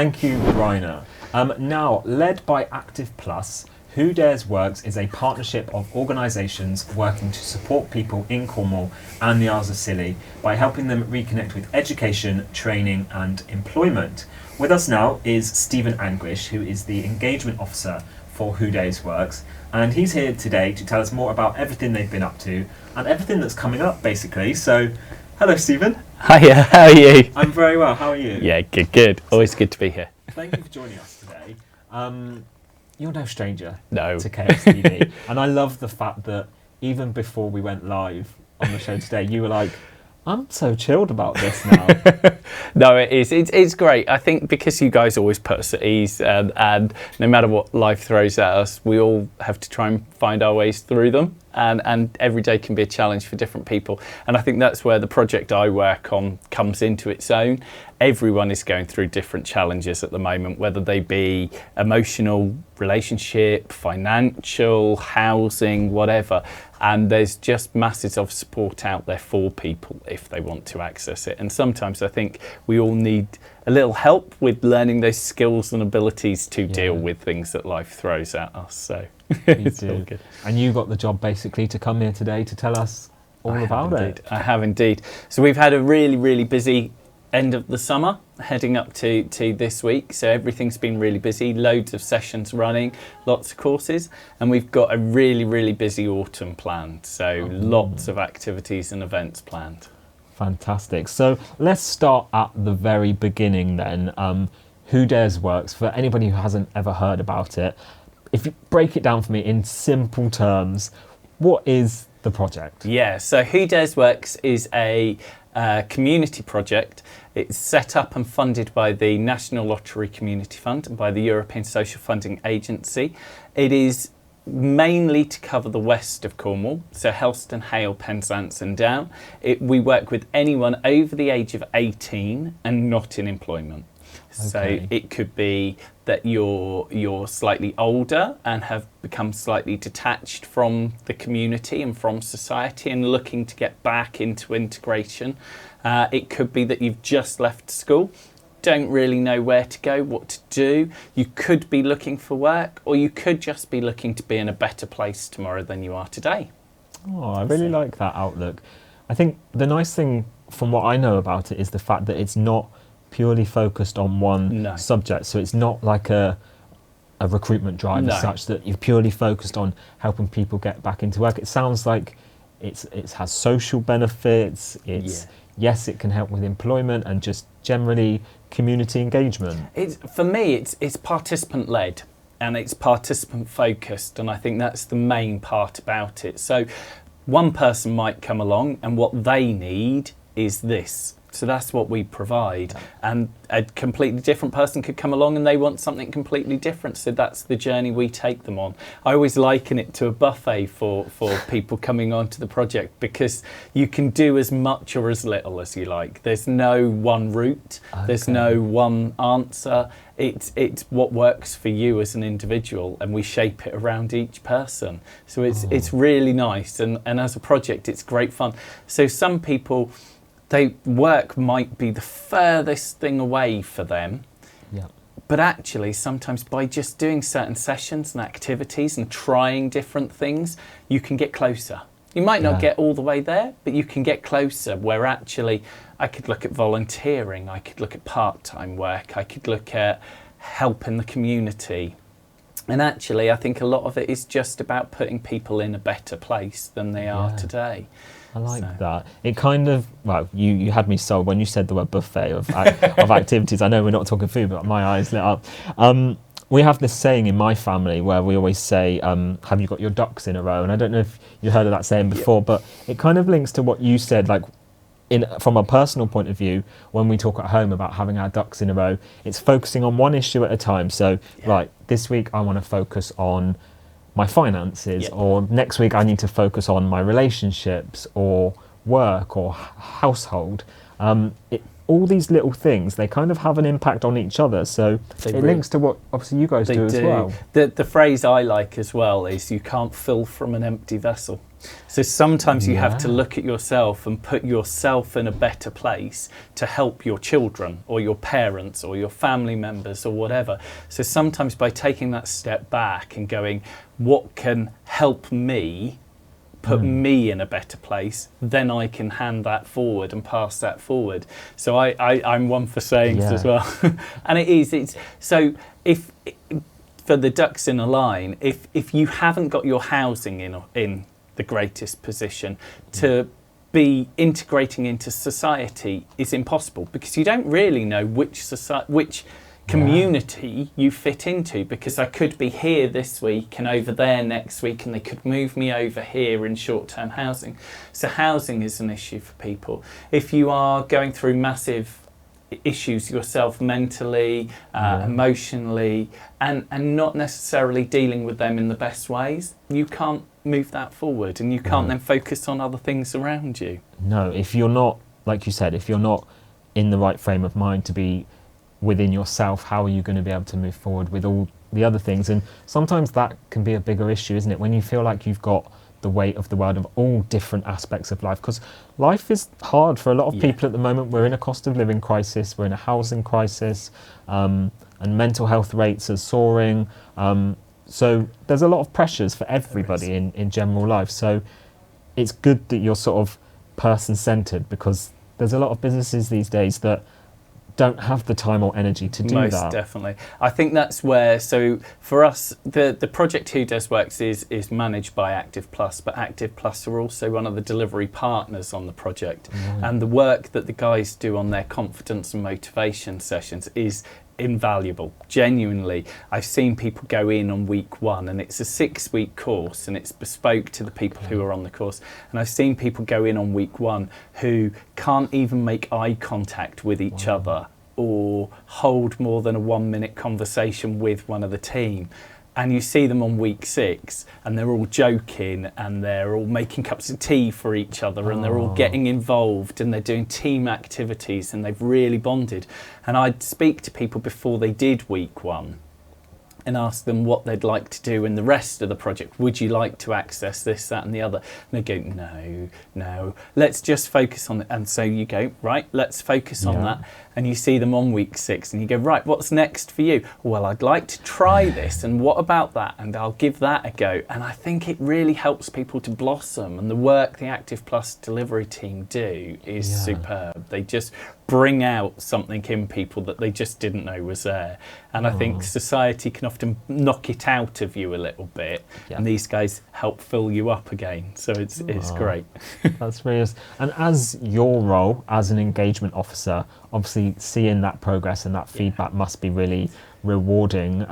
Thank you, Rainer. Now, led by Active Plus, Who Dares Works is a partnership of organisations working to support people in Cornwall and the Isles of Scilly by helping them reconnect with education, training and employment. With us now is Stephen Anguish, who is the engagement officer for Who Dares Works, and he's here today to tell us more about everything they've been up to and everything that's coming up, basically. So, hello, Stephen. Hiya, how are you? I'm very well. How are you? Yeah, good. Always good to be here. Thank you for joining us today. You're no stranger No. to KXTV, and I love the fact that even before we went live on the show today, you were like, I'm so chilled about this now. No, it is. It's great. I think because you guys always put us at ease, and no matter what life throws at us, we all have to try and find our ways through them. And every day can be a challenge for different people. And I think that's where the project I work on comes into its own. Everyone is going through different challenges at the moment, whether they be emotional, relationship, financial, housing, whatever. And there's just masses of support out there for people if they want to access it. And sometimes I think we all need a little help with learning those skills and abilities to deal with things that life throws at us. So it's all good. And you got the job basically to come here today to tell us all about it. I have indeed. So we've had a really, really busy end of the summer heading up to this week. So everything's been really busy, loads of sessions running, lots of courses, and we've got a really, really busy autumn planned. So lots of activities and events planned. Fantastic. So let's start at the very beginning then. Who Dares Works, for anybody who hasn't ever heard about it, if you break it down for me in simple terms, what is the project? Yeah, so Who Dares Works is a community project. It's set up and funded by the National Lottery Community Fund and by the European Social Funding Agency. It is mainly to cover the west of Cornwall, so Helston, Hale, Penzance and Down. We work with anyone over the age of 18 and not in employment. So it could be that you're slightly older and have become slightly detached from the community and from society and looking to get back into integration. It could be that you've just left school, don't really know where to go, what to do. You could be looking for work, or you could just be looking to be in a better place tomorrow than you are today. Oh, I really like that outlook. I think the nice thing from what I know about it is the fact that it's not purely focused on one subject. So it's not like a recruitment drive as such, that you're purely focused on helping people get back into work. It sounds like it has social benefits. Yes, it can help with employment and just generally community engagement. For me, it's participant led and it's participant focused, and I think that's the main part about it. So one person might come along and what they need is this. So that's what we provide, and a completely different person could come along and they want something completely different. So that's the journey we take them on. I always liken it to a buffet for people coming onto the project, because you can do as much or as little as you like. There's no one route. There's no one answer. It's what works for you as an individual, and we shape it around each person. So it's really nice, and as a project, it's great fun. So some people, work might be the furthest thing away for them, but actually sometimes by just doing certain sessions and activities and trying different things, you can get closer. You might not get all the way there, but you can get closer, where actually I could look at volunteering, I could look at part-time work, I could look at help in the community. And actually I think a lot of it is just about putting people in a better place than they are today. I like that. It kind of, well, you had me sold when you said the word buffet of activities. I know we're not talking food, but my eyes lit up. We have this saying in my family where we always say, have you got your ducks in a row? And I don't know if you heard of that saying before, but it kind of links to what you said, like from a personal point of view, when we talk at home about having our ducks in a row, it's focusing on one issue at a time. So, right, this week I want to focus on my finances, or next week I need to focus on my relationships or work or household. All these little things, they kind of have an impact on each other, so it links to what obviously you guys do as well. The phrase I like as well is, you can't fill from an empty vessel. So sometimes you have to Yeah. look at yourself and put yourself in a better place to help your children or your parents or your family members or whatever. So sometimes by taking that step back and going, what can help me, put me in a better place, then I can hand that forward and pass that forward. So I'm one for sayings as well. And it's so if for the ducks in a line, if you haven't got your housing in the greatest position, to be integrating into society is impossible, because you don't really know which community you fit into, because I could be here this week and over there next week, and they could move me over here in short-term housing. So housing is an issue for people. If you are going through massive issues yourself mentally, emotionally, and not necessarily dealing with them in the best ways, you can't move that forward, and you can't then focus on other things around you. No, if you're not, like you said, if you're not in the right frame of mind to be within yourself, how are you going to be able to move forward with all the other things? And sometimes that can be a bigger issue, isn't it, when you feel like you've got the weight of the world of all different aspects of life, because life is hard for a lot of people at the moment. We're in a cost of living crisis, we're in a housing crisis, and mental health rates are soaring, so there's a lot of pressures for everybody in general life. So it's good that you're sort of person-centred, because there's a lot of businesses these days that don't have the time or energy to do that. Most definitely. I think that's where, so for us, the project Who Does Works is managed by Active Plus, but Active Plus are also one of the delivery partners on the project. And the work that the guys do on their confidence and motivation sessions is invaluable. Genuinely, I've seen people go in on week one, and it's a 6-week course, and it's bespoke to the people who are on the course, and I've seen people go in on week one who can't even make eye contact with each other or hold more than a 1-minute conversation with one of the team. And you see them on week 6, and they're all joking, and they're all making cups of tea for each other, and they're all getting involved, and they're doing team activities, and they've really bonded. And I'd speak to people before they did week 1 and ask them what they'd like to do in the rest of the project. Would you like to access this, that and the other? And they go, no, let's just focus on it. And so you go, right, let's focus on that. And you see them on week 6, and you go, right, what's next for you? Well, I'd like to try this, and what about that? And I'll give that a go. And I think it really helps people to blossom, and the work the Active Plus delivery team do is superb. They just bring out something in people that they just didn't know was there. And I think society can often knock it out of you a little bit, and these guys help fill you up again. So it's great. That's really nice. And as your role as an engagement officer, obviously seeing that progress and that feedback must be really rewarding.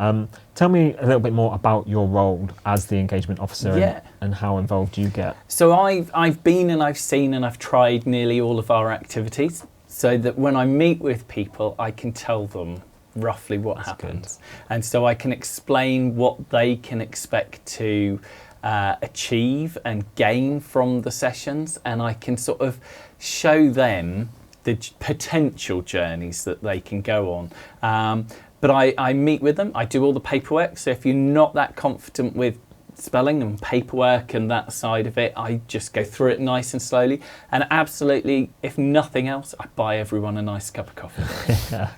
Tell me a little bit more about your role as the engagement officer and how involved you get. So I've been and I've seen and I've tried nearly all of our activities, so that when I meet with people, I can tell them roughly what happens. And so I can explain what they can expect to achieve and gain from the sessions, and I can sort of show them the potential journeys that they can go on. But I meet with them, I do all the paperwork, so if you're not that confident with spelling and paperwork and that side of it, I just go through it nice and slowly. And absolutely, if nothing else, I buy everyone a nice cup of coffee.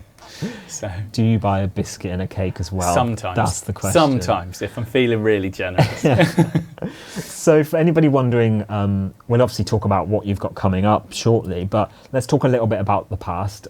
So, do you buy a biscuit and a cake as well? Sometimes. That's the question. Sometimes, if I'm feeling really generous. So for anybody wondering, we'll obviously talk about what you've got coming up shortly, but let's talk a little bit about the past.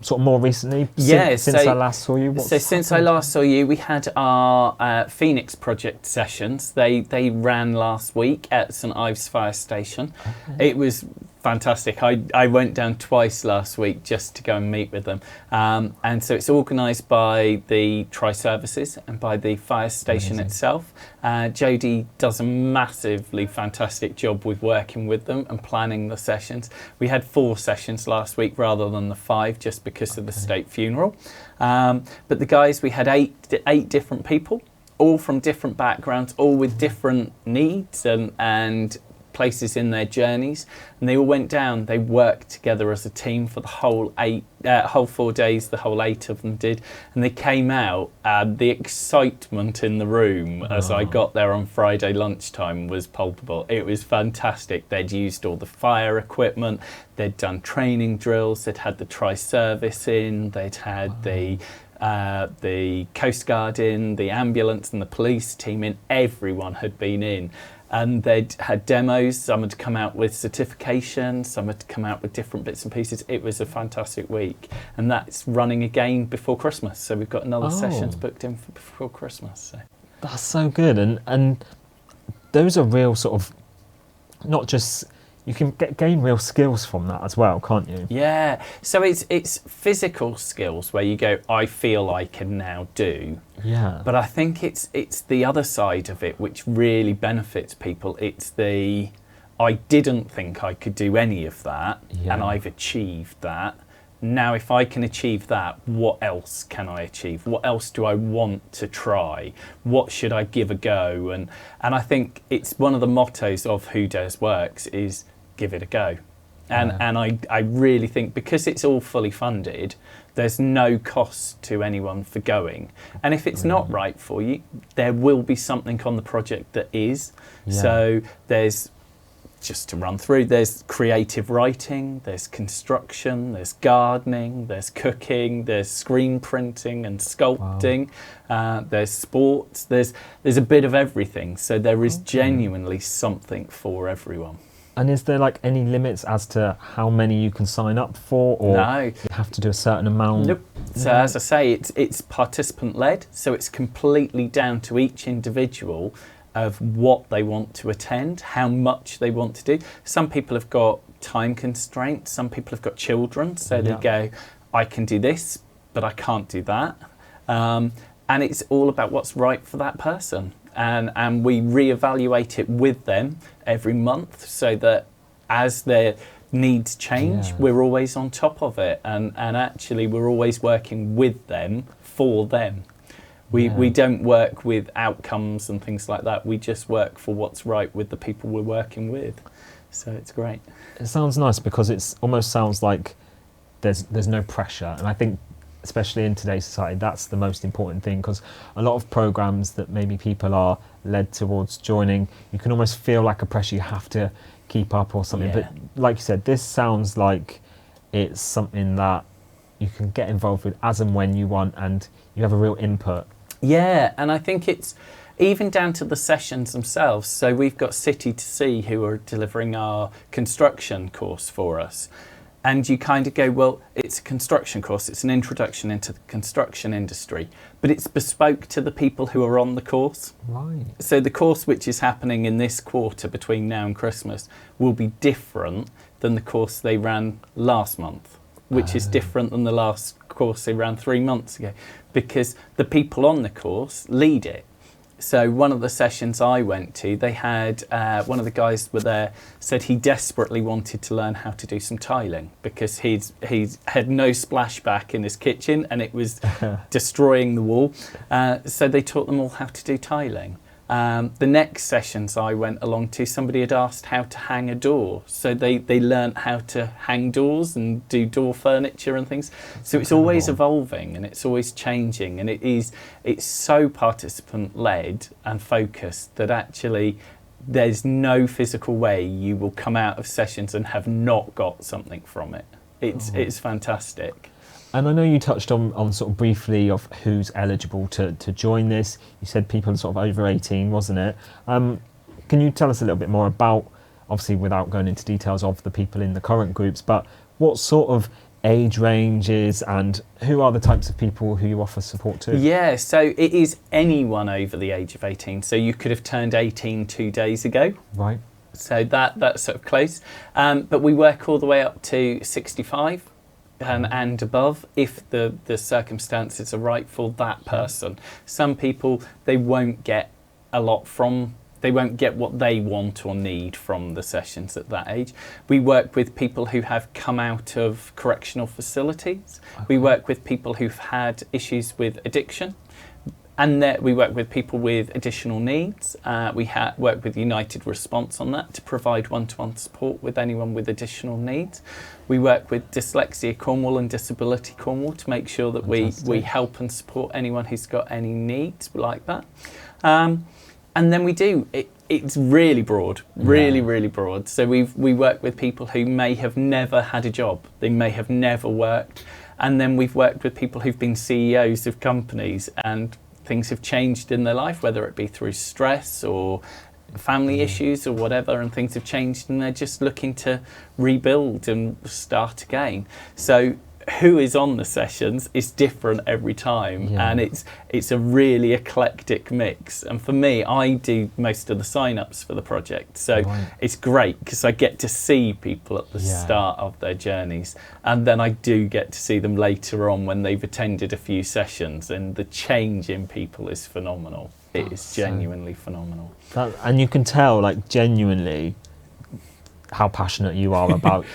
Sort of more recently, since I last saw you? Since I last saw you, we had our Phoenix Project sessions. They ran last week at St Ives Fire Station. Okay. It was fantastic. I went down twice last week just to go and meet with them. And so it's organised by the Tri-Services and by the fire station itself. Jodie does a massively fantastic job with working with them and planning the sessions. We had 4 sessions last week rather than the 5, just because of the state funeral. But the guys, we had eight different people, all from different backgrounds, all with different needs and places in their journeys, and they all went down. They worked together as a team for the whole 4 days. The whole 8 of them did, and they came out. The excitement in the room as I got there on Friday lunchtime was palpable. It was fantastic. They'd used all the fire equipment. They'd done training drills. They'd had the tri-service in. They'd had the Coast Guard in, the ambulance and the police team in. Everyone had been in. And they'd had demos. Some had come out with certification, some had come out with different bits and pieces. It was a fantastic week, and that's running again before Christmas. So we've got another sessions booked in for before Christmas. So. That's so good, and those are real sort of, not just, you can gain real skills from that as well, can't you? Yeah. So it's physical skills where you go, I feel I can now do. Yeah. But I think it's the other side of it which really benefits people. It's I didn't think I could do any of that, and I've achieved that. Now, if I can achieve that, what else can I achieve? What else do I want to try? What should I give a go? And I think it's one of the mottos of Who Dares Works is give it a go. And I really think, because it's all fully funded, there's no cost to anyone for going. And if it's not right for you, there will be something on the project that is. Yeah. So there's, just to run through, there's creative writing, there's construction, there's gardening, there's cooking, there's screen printing and sculpting, there's sports, there's a bit of everything. So there is genuinely something for everyone. And is there like any limits as to how many you can sign up for, or No. you have to do a certain amount? Nope. So as I say, it's participant led, so it's completely down to each individual of what they want to attend, how much they want to do. Some people have got time constraints, some people have got children, so they go, I can do this, but I can't do that. And it's all about what's right for that person. And we reevaluate it with them every month, so that as their needs change, we're always on top of it. And actually, we're always working with them, for them. We don't work with outcomes and things like that. We just work for what's right with the people we're working with. So it's great. It sounds nice, because it almost sounds like there's no pressure. And I think, especially in today's society, that's the most important thing, because a lot of programs that maybe people are led towards joining, you can almost feel like a pressure you have to keep up or something. But like you said, this sounds like it's something that you can get involved with as and when you want, and you have a real input. Yeah, and I think it's even down to the sessions themselves. So we've got City to Sea, who are delivering our construction course for us. And you kind of go, well, it's a construction course, it's an introduction into the construction industry, but it's bespoke to the people who are on the course. Right. So the course which is happening in this quarter between now and Christmas will be different than the course they ran last month, which is different than the last course they ran 3 months ago, because the people on the course lead it. So one of the sessions I went to, they had, one of the guys were there, said he desperately wanted to learn how to do some tiling, because he's had no splashback in his kitchen and it was destroying the wall. So they taught them all how to do tiling. The next sessions I went along to, somebody had asked how to hang a door. So they learnt how to hang doors and do door furniture and things. So it's always evolving and it's always changing, and it's so participant led and focused that actually there's no physical way you will come out of sessions and have not got something from it. It's fantastic. And I know you touched on sort of briefly of who's eligible to join this. You said people sort of over 18, wasn't it? Can you tell us a little bit more about, obviously without going into details of the people in the current groups, but what sort of age ranges and who are the types of people who you offer support to? Yeah, so it is anyone over the age of 18. So you could have turned 18 2 days ago. Right. So that's sort of close. But we work all the way up to 65. And above, if the circumstances are right for that person. Some people, they won't get they won't get what they want or need from the sessions at that age. We work with people who have come out of correctional facilities. Okay. We work with people who've had issues with addiction. And that we work with people with additional needs. We work with United Response on that to provide one-to-one support with anyone with additional needs. We work with Dyslexia Cornwall and Disability Cornwall to make sure that we help and support anyone who's got any needs like that. And then we do, it's really broad, really broad. So we work with people who may have never had a job, they may have never worked, and then we've worked with people who've been CEOs of companies and things have changed in their life, whether it be through stress or family issues or whatever, and things have changed and they're just looking to rebuild and start again. So who is on the sessions is different every time, and it's a really eclectic mix. And for me, I do most of the sign-ups for the project, so it's great because I get to see people at the start of their journeys, and then I do get to see them later on when they've attended a few sessions, and the change in people is phenomenal. It is genuinely phenomenal. And you can tell, like, genuinely how passionate you are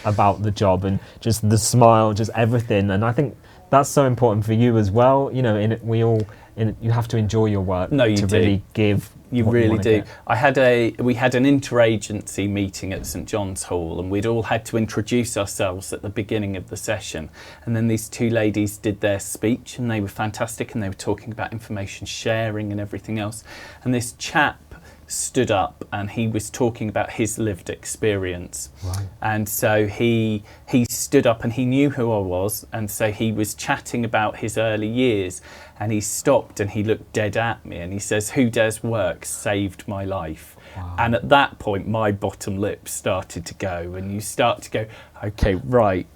about the job, and just the smile, just everything. And I think that's so important for you as well. You know, you have to enjoy your work really give. You really do. We had an interagency meeting at St John's Hall, and we'd all had to introduce ourselves at the beginning of the session. And then these two ladies did their speech, and they were fantastic, and they were talking about information sharing and everything else. And this chap stood up and he was talking about his lived experience. And so he stood up and he knew who I was, and so he was chatting about his early years, and he stopped and he looked dead at me and he says, "Who Dares Work saved my life." And at that point my bottom lip started to go, and you start to go, okay, right,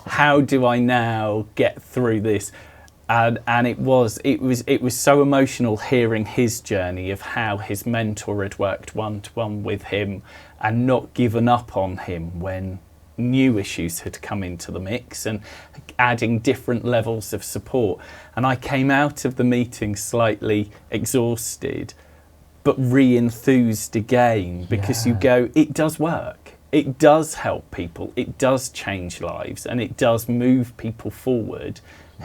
how do I now get through this? And it was so emotional hearing his journey of how his mentor had worked one-to-one with him and not given up on him when new issues had come into the mix, and adding different levels of support. And I came out of the meeting slightly exhausted but re-enthused again, because you go, it does work. It does help people, it does change lives, and it does move people forward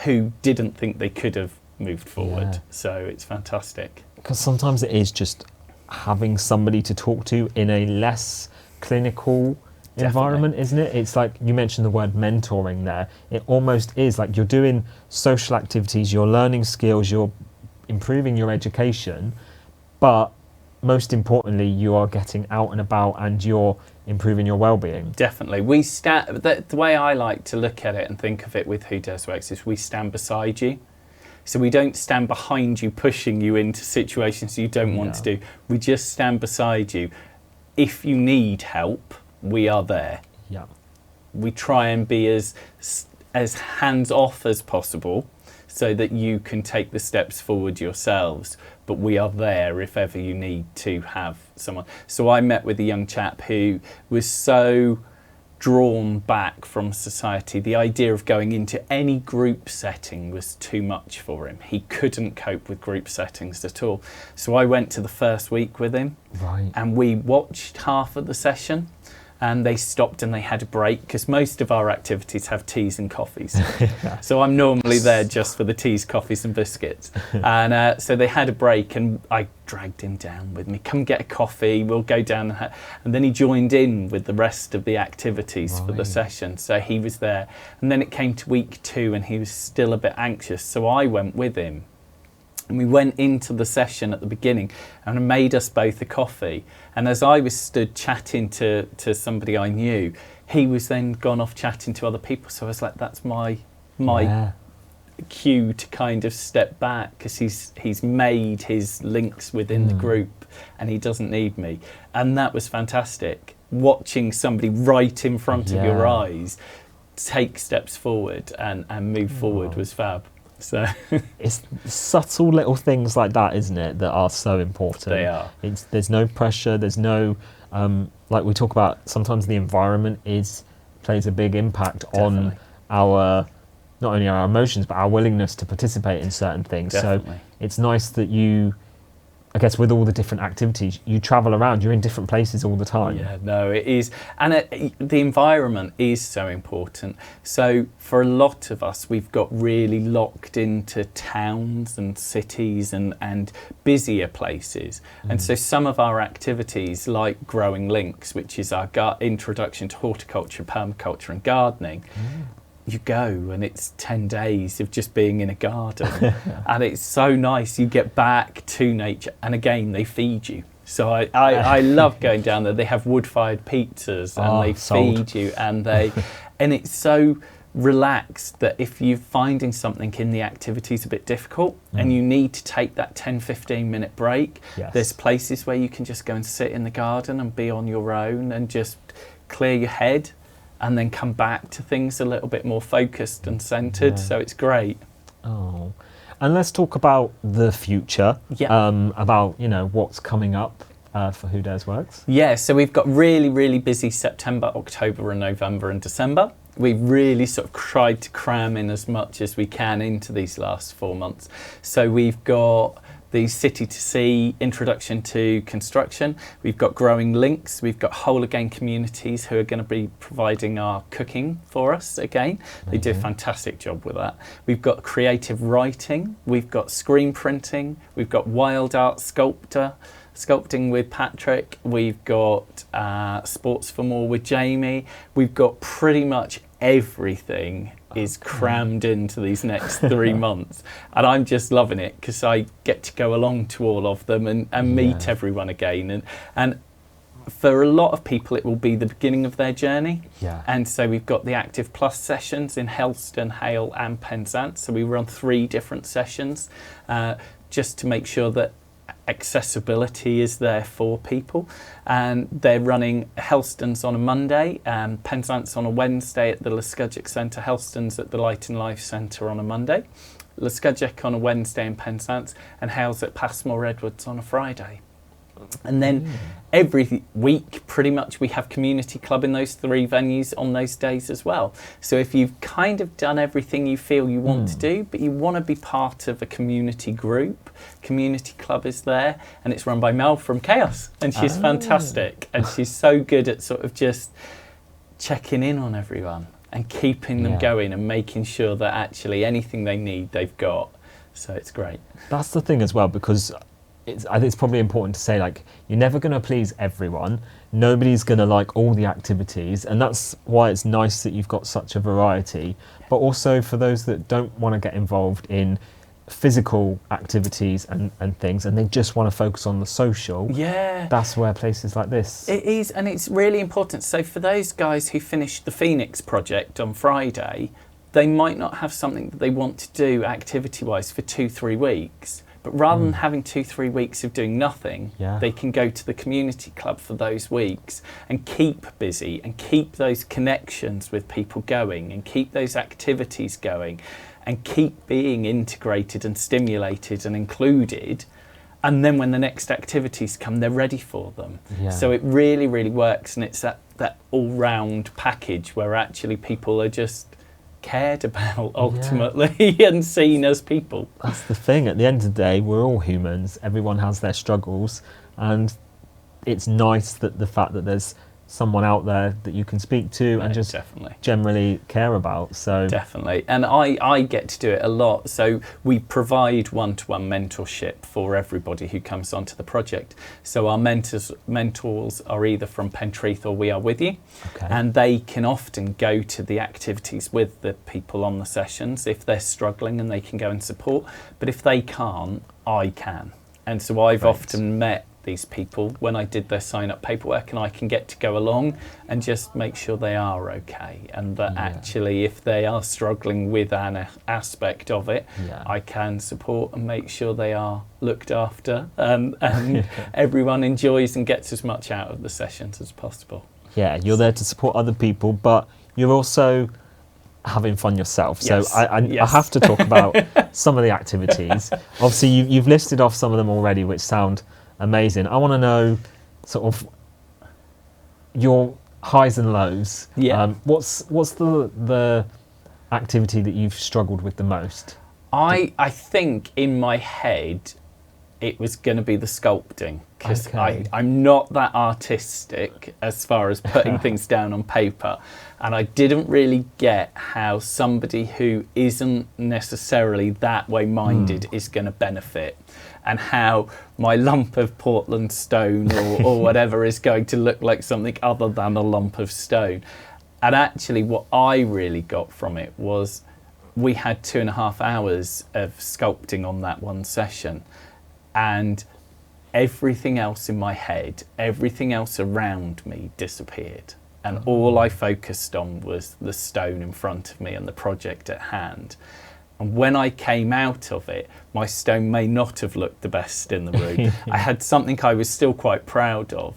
who didn't think they could have moved forward. So it's fantastic. Because sometimes it is just having somebody to talk to in a less clinical environment, isn't it? It's like you mentioned the word mentoring there. It almost is like you're doing social activities, you're learning skills, you're improving your education, but most importantly, you are getting out and about and you're improving your well-being. Definitely. The way I like to look at it and think of it with Who Dares Works is we stand beside you. So we don't stand behind you, pushing you into situations you don't want to do. We just stand beside you. If you need help, we are there. Yeah. We try and be as hands-off as possible so that you can take the steps forward yourselves. But we are there if ever you need to have someone. So I met with a young chap who was so drawn back from society. The idea of going into any group setting was too much for him. He couldn't cope with group settings at all. So I went to the first week with him, and we watched half of the session, and they stopped and they had a break, because most of our activities have teas and coffees. So I'm normally there just for the teas, coffees and biscuits. And so they had a break, and I dragged him down with me. Come get a coffee, we'll go down. And then he joined in with the rest of the activities for the session. So he was there. And then it came to week 2 and he was still a bit anxious. So I went with him. And we went into the session at the beginning and it made us both a coffee. And as I was stood chatting to somebody I knew, he was then gone off chatting to other people. So I was like, that's my cue to kind of step back, because he's made his links within the group and he doesn't need me. And that was fantastic. Watching somebody right in front of your eyes take steps forward and move forward was fab. So it's subtle little things like that, isn't it, that are so important. They are. There's no pressure, there's no like we talk about, sometimes the environment plays a big impact on our, not only our emotions but our willingness to participate in certain things. Definitely. So it's nice that you I guess with all the different activities, you travel around, you're in different places all the time. Yeah, no, it is. And the environment is so important. So for a lot of us, we've got really locked into towns and cities and busier places. And so some of our activities, like Growing Links, which is our introduction to horticulture, permaculture and gardening, you go and it's 10 days of just being in a garden and it's so nice. You get back to nature and again they feed you, so I love going down there. They have wood-fired pizzas and they feed you and and it's so relaxed that if you're finding something in the activities a bit difficult and you need to take that 10-15 minute break, there's places where you can just go and sit in the garden and be on your own and just clear your head and then come back to things a little bit more focused and centred. So it's great. Oh, and let's talk about the future. About what's coming up for Who Dares Works. Yeah, so we've got really busy September, October, and November and December. We've really sort of tried to cram in as much as we can into these last 4 months. So we've got the City to Sea introduction to construction. We've got Growing Links. We've got Whole Again Communities who are going to be providing our cooking for us again. They do a fantastic job with that. We've got creative writing. We've got screen printing. We've got wild art sculpting with Patrick. We've got Sports for More with Jamie. We've got pretty much everything is crammed into these next 3 months, and I'm just loving it because I get to go along to all of them and meet everyone again, and for a lot of people it will be the beginning of their journey. And so we've got the Active Plus sessions in Helston, Hale and Penzance, so we run 3 different sessions just to make sure that accessibility is there for people, and they're running Helston's on a Monday, Penzance on a Wednesday at the Luscudgec Centre, Helston's at the Light and Life Centre on a Monday, Luscudgec on a Wednesday in Penzance, and Hales at Passmore Edwards on a Friday. And then every week, pretty much, we have community club in those 3 venues on those days as well. So if you've kind of done everything you feel you want to do, but you want to be part of a community group, community club is there, and it's run by Mel from Chaos, and she's fantastic, and she's so good at sort of just checking in on everyone and keeping them going and making sure that actually anything they need, they've got. So it's great. That's the thing as well, because I think it's probably important to say, like, you're never going to please everyone. Nobody's going to like all the activities, and that's why it's nice that you've got such a variety. But also for those that don't want to get involved in physical activities and things, and they just want to focus on the social, that's where places like this. It is, and it's really important. So for those guys who finished the Phoenix project on Friday, they might not have something that they want to do activity-wise for 2-3 weeks. But rather than having 2-3 weeks of doing nothing, they can go to the community club for those weeks and keep busy and keep those connections with people going and keep those activities going and keep being integrated and stimulated and included. And then when the next activities come, they're ready for them. So it really works, and it's that all-round package where actually people are just cared about ultimately and seen as people. That's the thing. At the end of the day, we're all humans. Everyone has their struggles, and it's nice that the fact that there's someone out there that you can speak to and just generally care about. So definitely, and I get to do it a lot. So we provide one-to-one mentorship for everybody who comes onto the project. So our mentors are either from Pentreath or We Are With You, and they can often go to the activities with the people on the sessions if they're struggling, and they can go and support. But if they can't, I can, and so I've often met these people when I did their sign-up paperwork, and I can get to go along and just make sure they are okay, and that actually if they are struggling with an aspect of it, I can support and make sure they are looked after, and everyone enjoys and gets as much out of the sessions as possible. You're there to support other people, but you're also having fun yourself. So I have to talk about some of the activities. Obviously you've listed off some of them already, which sound amazing. I want to know sort of your highs and lows. What's the activity that you've struggled with the most? I think in my head it was going to be the sculpting, because Okay. I'm not that artistic as far as putting things down on paper, and I didn't really get how somebody who isn't necessarily that way minded is going to benefit, and how my lump of Portland stone or whatever is going to look like something other than a lump of stone. And actually what I really got from it was we had 2.5 hours of sculpting on that one session, and everything else in my head, everything else around me disappeared. And all I focused on was the stone in front of me and the project at hand. And when I came out of it, my stone may not have looked the best in the room. I had something I was still quite proud of,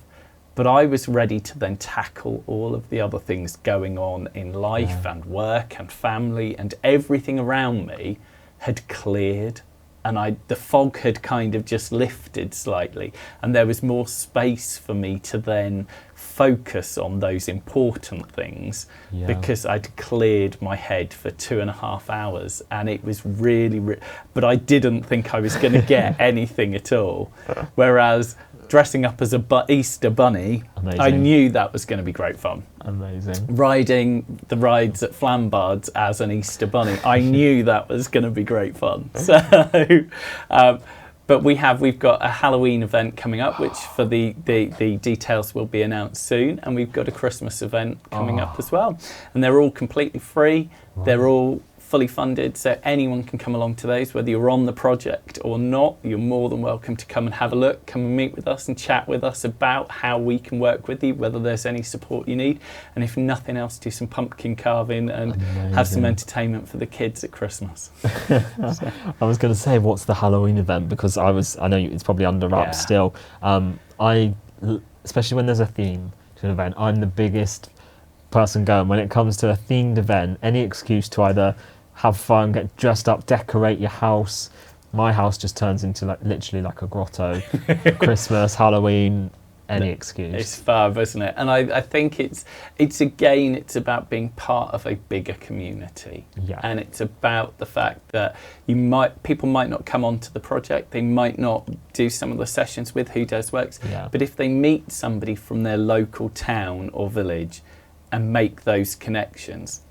but I was ready to then tackle all of the other things going on in life and work and family, and everything around me had cleared, and the fog had kind of just lifted slightly, and there was more space for me to then focus on those important things, because I'd cleared my head for 2.5 hours, and it was really but I didn't think I was going to get anything at all. Whereas dressing up as a Easter bunny, Amazing. I knew that was going to be great fun. Amazing. Riding the rides at Flambards as an Easter bunny, I knew that was going to be great fun. So, but we've got a Halloween event coming up, which for the details will be announced soon, and we've got a Christmas event coming up as well, and they're all completely free. Right. They're all fully funded, so anyone can come along to those, whether you're on the project or not. You're more than welcome to come and have a look, come and meet with us and chat with us about how we can work with you, whether there's any support you need, and if nothing else, do some pumpkin carving and have some entertainment for the kids at Christmas. I was going to say, what's the Halloween event? Because I know it's probably under wraps still. Especially when there's a theme to an event, I'm the biggest person going. When it comes to a themed event, any excuse to either have fun, get dressed up, decorate your house. My house just turns into literally like a grotto. Christmas, Halloween, any excuse. It's fab, isn't it? And I think it's about being part of a bigger community. Yeah. And it's about the fact that people might not come onto the project, they might not do some of the sessions with Who Dares Works, but if they meet somebody from their local town or village and make those connections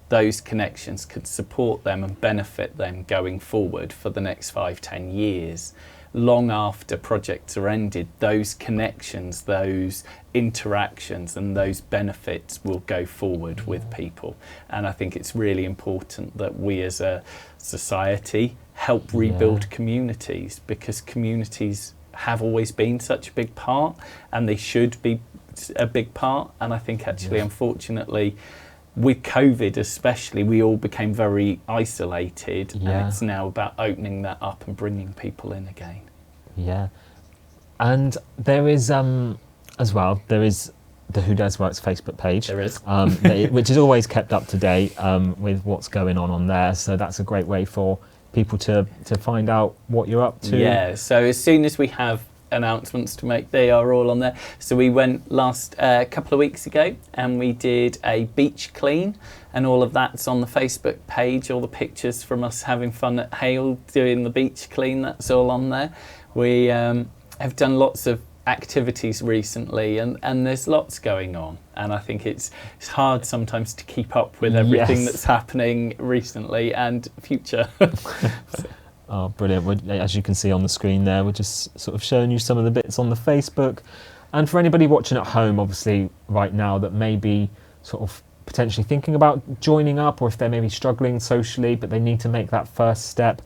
could support them and benefit them going forward for the next 5-10 years. Long after projects are ended, those connections, those interactions and those benefits will go forward with people. And I think it's really important that we as a society help rebuild communities, because communities have always been such a big part, and they should be a big part. And I think actually, unfortunately, with COVID especially, we all became very isolated, and it's now about opening that up and bringing people in again. Yeah. And there is, as well, there is the Who Dares Works Facebook page. There is. Which is always kept up to date with what's going on there. So that's a great way for people to find out what you're up to. Yeah, so as soon as we have announcements to make, they are all on there. So we went last couple of weeks ago and we did a beach clean, and all of that's on the Facebook page. All the pictures from us having fun at Hale doing the beach clean, that's all on there. We have done lots of activities recently, and there's lots going on, and I think it's hard sometimes to keep up with everything that's happening recently and future. Oh, brilliant. As you can see on the screen there, we're just sort of showing you some of the bits on the Facebook. And for anybody watching at home, obviously, right now, that may be sort of potentially thinking about joining up, or if they're maybe struggling socially, but they need to make that first step.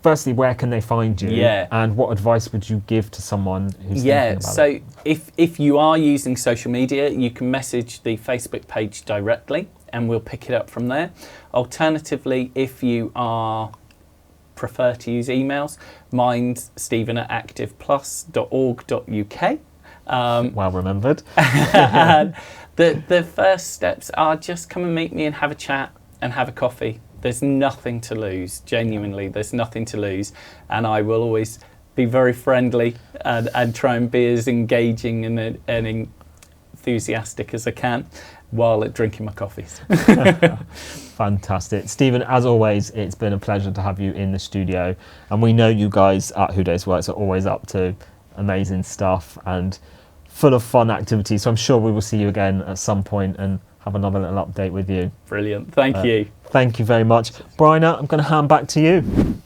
Firstly, where can they find you? Yeah. And what advice would you give to someone who's thinking about it? So if you are using social media, you can message the Facebook page directly, and we'll pick it up from there. Alternatively, if you prefer to use emails, mine's stephen@activeplus.org.uk. Well remembered. And the first steps are just come and meet me and have a chat and have a coffee. There's nothing to lose, genuinely, there's nothing to lose. And I will always be very friendly and try and be as engaging and enthusiastic as I can while drinking my coffees. Fantastic. Stephen, as always, it's been a pleasure to have you in the studio. And we know you guys at Who Days Works are always up to amazing stuff and full of fun activities. So I'm sure we will see you again at some point and have another little update with you. Brilliant. Thank you. Thank you very much. Bryna, I'm going to hand back to you.